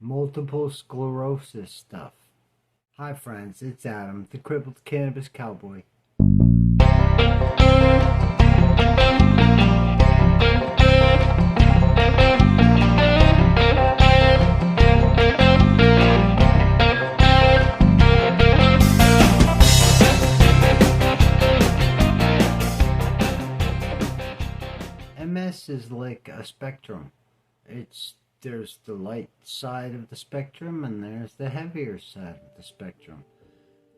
multiple sclerosis stuff. Hi friends, it's Adam, the crippled cannabis cowboy. MS is like a spectrum. There's the light side of the spectrum and there's the heavier side of the spectrum.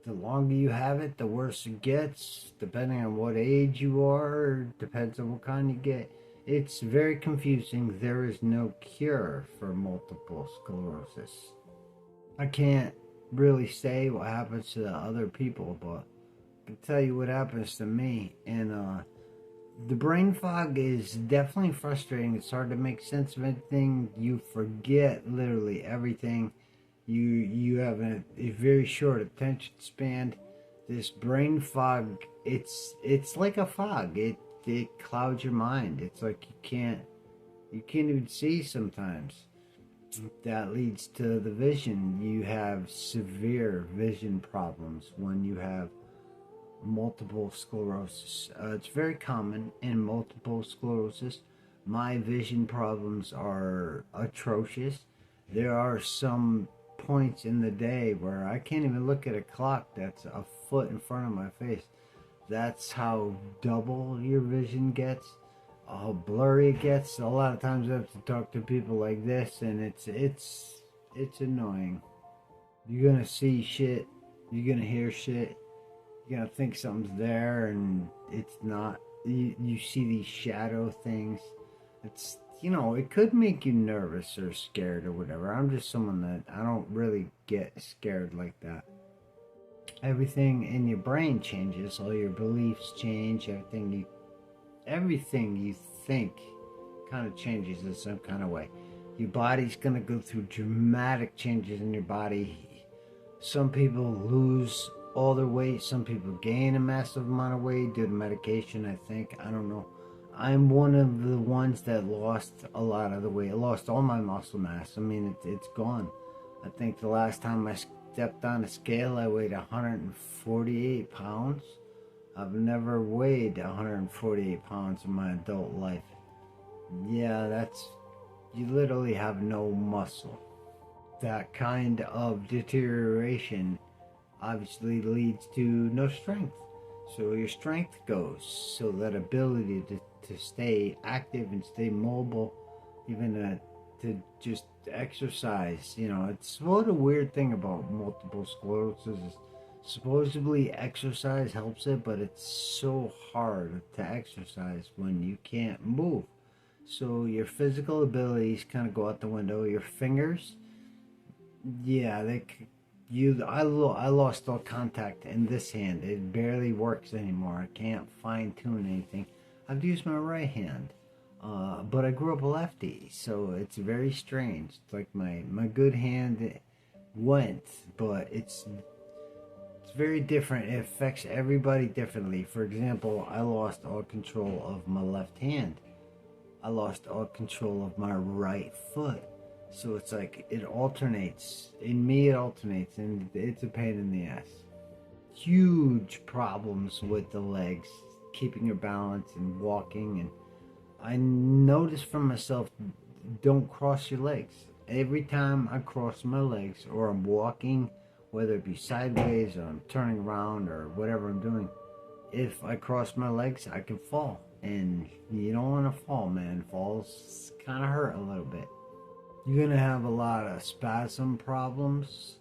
The longer you have it, the worse it gets, depending on what age you are, depends on what kind you get. It's very confusing. There is no cure for multiple sclerosis. I can't really say what happens to the other people, but I can tell you what happens to me. And the brain fog is definitely frustrating. It's hard to make sense of anything. You forget literally everything. You have a very short attention span. This brain fog, it's like a fog. It clouds your mind. It's like you can't even see sometimes. That leads to the vision. You have severe vision problems when you have multiple sclerosis. It's very common in multiple sclerosis. My vision problems are atrocious. There are some points in the day where I can't even look at a clock that's a foot in front of my face. That's how double your vision gets, how blurry it gets. A lot of times I have to talk to people like this, and it's annoying. You're gonna see shit, you're gonna hear shit, you're gonna think something's there and it's not. You see these shadow things. It's, it could make you nervous or scared or whatever. I'm just someone that I don't really get scared like that. Everything in your brain changes. All your beliefs change. Everything you think kind of changes in some kind of way. Your body's gonna go through dramatic changes in your body. Some people lose all their weight. Some people gain a massive amount of weight due to medication, I think. I don't know. I'm one of the ones that lost a lot of the weight. I lost all my muscle mass. I mean, it's gone. I think the last time I stepped on a scale, I weighed 148 pounds. I've never weighed 148 pounds in my adult life. Yeah, you literally have no muscle. That kind of deterioration obviously leads to no strength. So your strength goes. So that ability to stay active and stay mobile, even to just exercise. It's what a weird thing about multiple sclerosis is supposedly exercise helps it, but it's so hard to exercise when you can't move. So your physical abilities kind of go out the window. Your fingers, yeah, I lost all contact in this hand. It barely works anymore. I can't fine tune anything. I've used my right hand, but I grew up a lefty, so it's very strange. It's like my good hand went, but it's very different. It affects everybody differently. For example, I lost all control of my left hand. I lost all control of my right foot. So it's like it alternates. In me, it alternates, and it's a pain in the ass. Huge problems with the legs, keeping your balance and walking. And I noticed for myself, don't cross your legs. Every time I cross my legs or I'm walking, whether it be sideways or I'm turning around or whatever I'm doing, if I cross my legs, I can fall. And you don't want to fall, man. Falls kind of hurt a little bit. You're going to have a lot of spasm problems.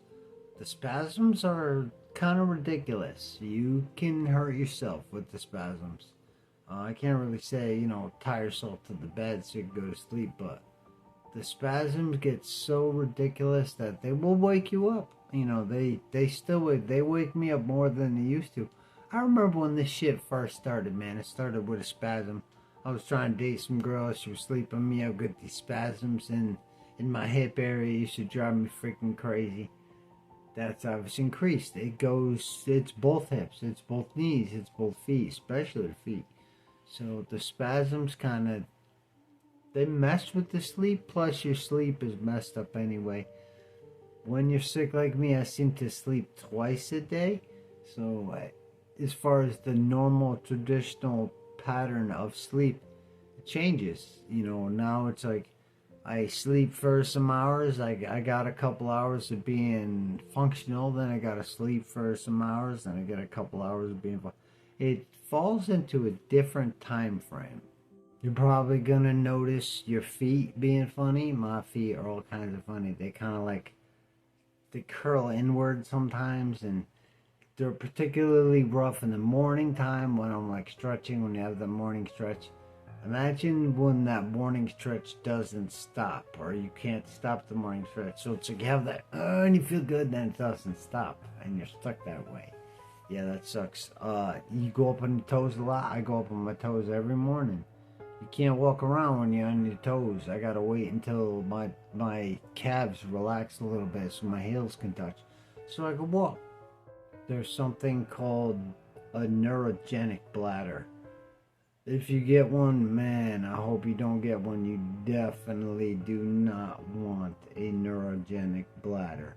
The spasms are kind of ridiculous. You can hurt yourself with the spasms. I can't really say, tie yourself to the bed so you can go to sleep, but the spasms get so ridiculous that they will wake you up. They wake me up more than they used to. I remember when this shit first started, man. It started with a spasm. I was trying to date some girl. She was sleeping me. I would get these spasms in my hip area. It used to drive me freaking crazy. That's obviously increased. It's both hips, it's both knees, it's both feet, especially the feet. So the spasms they mess with the sleep, plus your sleep is messed up anyway. When you're sick like me, I seem to sleep twice a day. So, as far as the normal traditional pattern of sleep, it changes. Now it's like I sleep for some hours. I got a couple hours of being functional. Then I got to sleep for some hours. Then I get a couple hours of being it falls into a different time frame. You're probably gonna notice your feet being funny. My feet are all kinds of funny. They kind of like they curl inward sometimes, and they're particularly rough in the morning time when I'm like stretching. When you have the morning stretch, imagine when that morning stretch doesn't stop, or you can't stop the morning stretch. So it's like you have that, and you feel good, then it doesn't stop, and you're stuck that way. Yeah, that sucks. You go up on your toes a lot. I go up on my toes every morning. You can't walk around when you're on your toes. I gotta wait until my calves relax a little bit so my heels can touch, so I can walk. There's something called a neurogenic bladder. If you get one, man, I hope you don't get one. You definitely do not want a neurogenic bladder.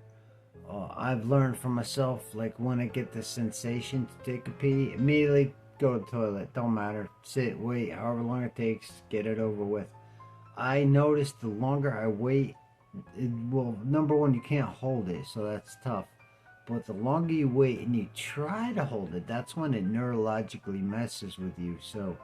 I've learned for myself, like when I get the sensation to take a pee, immediately go to the toilet. Don't matter. Sit, wait, however long it takes, get it over with. I noticed the longer I wait, number one, you can't hold it, so that's tough. But the longer you wait and you try to hold it, that's when it neurologically messes with you. So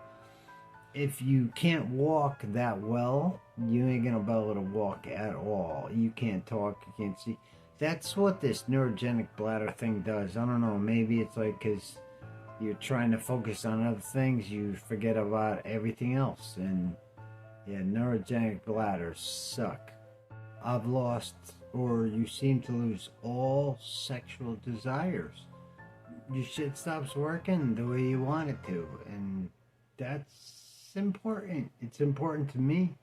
if you can't walk that well, you ain't gonna be able to walk at all. You can't talk, you can't see. That's what this neurogenic bladder thing does. I don't know, maybe it's like because you're trying to focus on other things, you forget about everything else. And yeah, neurogenic bladders suck. I've lost, or you seem to lose, all sexual desires. Your shit stops working the way you want it to, and that's important. It's important to me,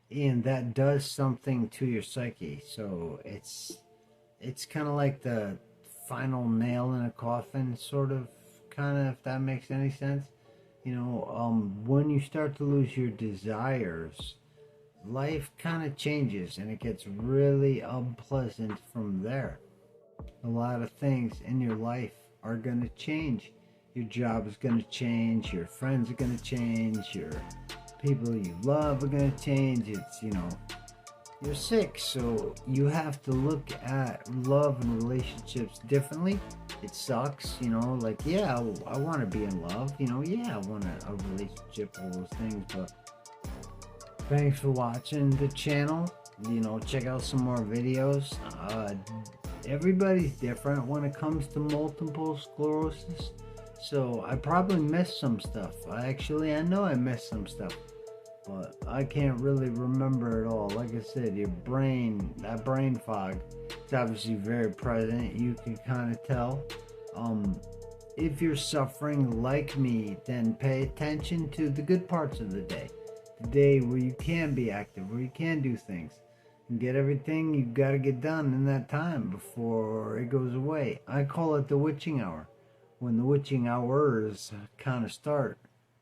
and that does something to your psyche. So it's kind of like the final nail in a coffin, sort of, kind of, if that makes any sense. When you start to lose your desires, life kind of changes and it gets really unpleasant from there. A lot of things in your life are going to change. Your job is going to change, your friends are going to change, your people you love are going to change. It's, you're sick, so you have to look at love and relationships differently. It sucks, like, yeah, I want to be in love, yeah, I want a relationship, all those things. But thanks for watching the channel. Check out some more videos. Everybody's different when it comes to multiple sclerosis, so I probably missed some stuff. I know I missed some stuff, but I can't really remember it all. Like I said, that brain fog, it's obviously very present. You can kind of tell. If you're suffering like me, then pay attention to the good parts of the day. The day where you can be active, where you can do things, and get everything you got to get done in that time before it goes away. I call it the witching hour. When the witching hours kind of start,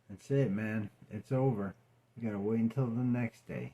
that's it, man. It's over. You gotta wait until the next day.